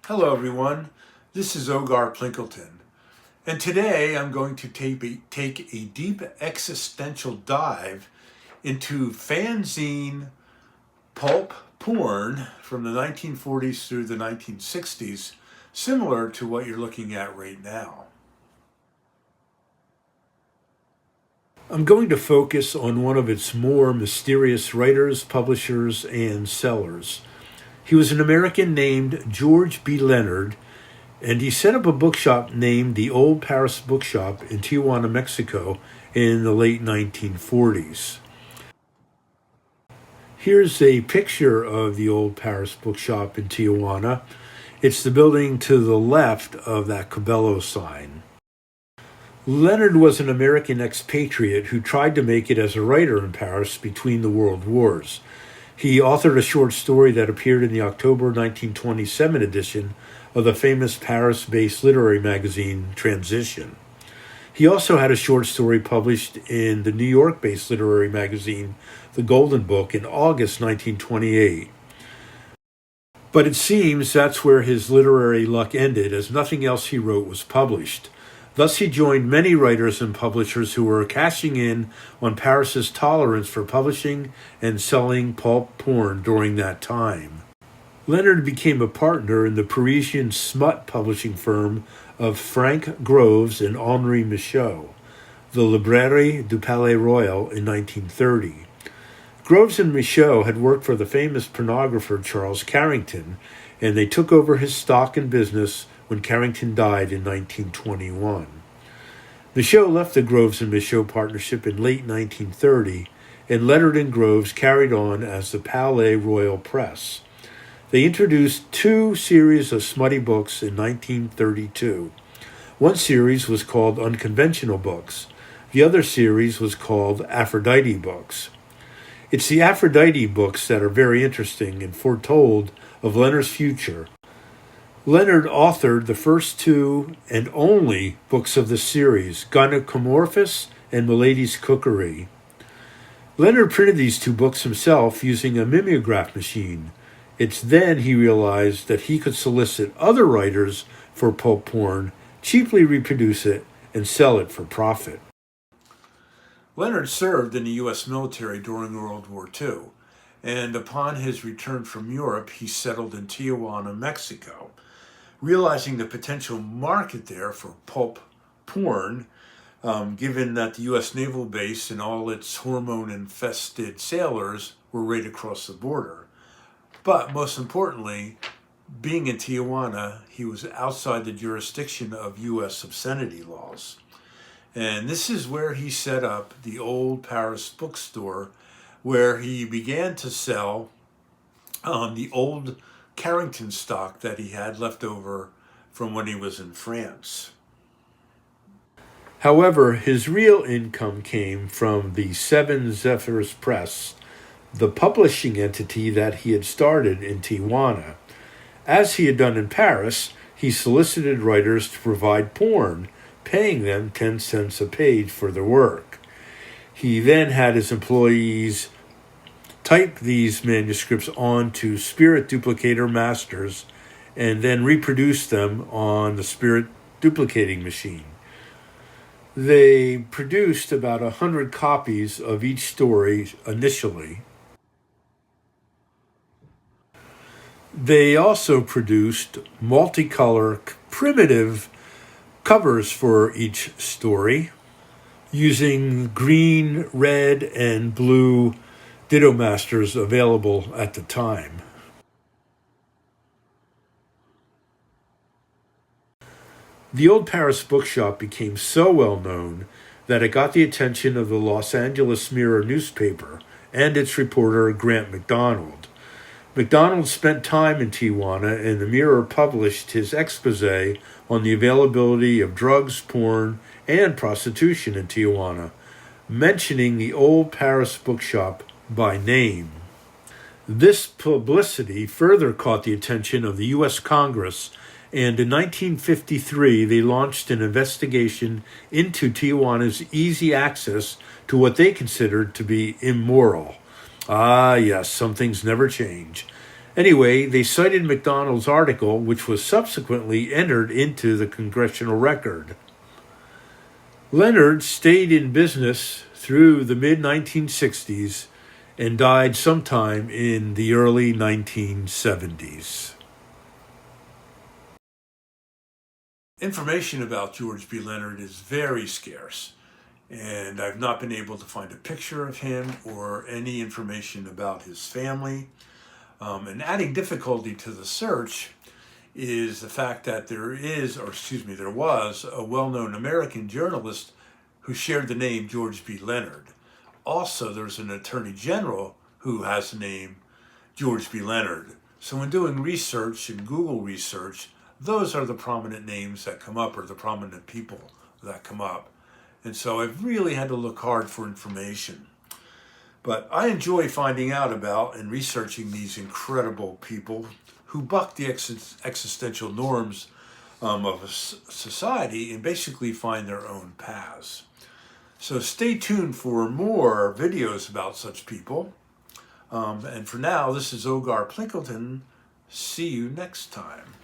Hello everyone, this is Ogar Plinkelton, and today I'm going to take a deep existential dive into fanzine pulp porn from the 1940s through the 1960s, similar to what you're looking at right now. I'm going to focus on one of its more mysterious writers, publishers, and sellers. He was an American named George B. Leonard, and he set up a bookshop named the Old Paris Bookshop in Tijuana, Mexico in the late 1940s. Here's a picture of the Old Paris Bookshop in Tijuana. It's the building to the left of that Cabello sign. Leonard was an American expatriate who tried to make it as a writer in Paris between the world wars. He authored a short story that appeared in the October 1927 edition of the famous Paris-based literary magazine Transition. He also had a short story published in the New York-based literary magazine The Golden Book in August 1928. But it seems that's where his literary luck ended, as nothing else he wrote was published. Thus he joined many writers and publishers who were cashing in on Paris's tolerance for publishing and selling pulp porn during that time. Leonard became a partner in the Parisian smut publishing firm of Frank Groves and Henri Michaud, the Librairie du Palais Royal, in 1930. Groves and Michaud had worked for the famous pornographer Charles Carrington, and they took over his stock and business when Carrington died in 1921. Michaud left the Groves and Michaud partnership in late 1930, and Leonard and Groves carried on as the Palais Royal Press. They introduced two series of smutty books in 1932. One series was called Unconventional Books. The other series was called Aphrodite Books. It's the Aphrodite books that are very interesting and foretold of Leonard's future. Leonard authored the first two and only books of the series, Gynekomorphos and Milady's Cookery. Leonard printed these two books himself using a mimeograph machine. It's then he realized that he could solicit other writers for pulp porn, cheaply reproduce it, and sell it for profit. Leonard served in the U.S. military during World War II, and upon his return from Europe, he settled in Tijuana, Mexico. Realizing the potential market there for pulp porn, given that the U.S. naval base and all its hormone-infested sailors were right across the border. But most importantly, being in Tijuana, he was outside the jurisdiction of U.S. obscenity laws. And this is where he set up the Old Paris bookstore, where he began to sell the old Carrington stock that he had left over from when he was in France. However, his real income came from the Seven Zephyrs Press, the publishing entity that he had started in Tijuana. As he had done in Paris, he solicited writers to provide porn, paying them 10 cents a page for their work. He then had his employees type these manuscripts onto spirit duplicator masters and then reproduce them on the spirit duplicating machine. They produced about 100 copies of each story initially. They also produced multicolor primitive covers for each story using green, red, and blue Ditto masters available at the time. The Old Paris Bookshop became so well known that it got the attention of the Los Angeles Mirror newspaper and its reporter Grant MacDonald. MacDonald spent time in Tijuana, and the Mirror published his expose on the availability of drugs, porn, and prostitution in Tijuana, mentioning the Old Paris Bookshop by name. This publicity further caught the attention of the U.S. Congress, and in 1953 they launched an investigation into Tijuana's easy access to what they considered to be immoral. Ah, yes, some things never change. Anyway, they cited MacDonald's article, which was subsequently entered into the congressional record. Leonard stayed in business through the mid-1960s and died sometime in the early 1970s. Information about George B. Leonard is very scarce, and I've not been able to find a picture of him or any information about his family. And adding difficulty to the search is the fact that there was a well-known American journalist who shared the name George B. Leonard. Also, there's an attorney general who has the name George B. Leonard. So when doing research and Google research, those are the prominent names that come up, or the prominent people that come up. And so I've really had to look hard for information. But I enjoy finding out about and researching these incredible people who buck the existential norms of a society and basically find their own paths. So stay tuned for more videos about such people. And for now, this is Ogar Plinkelton. See you next time.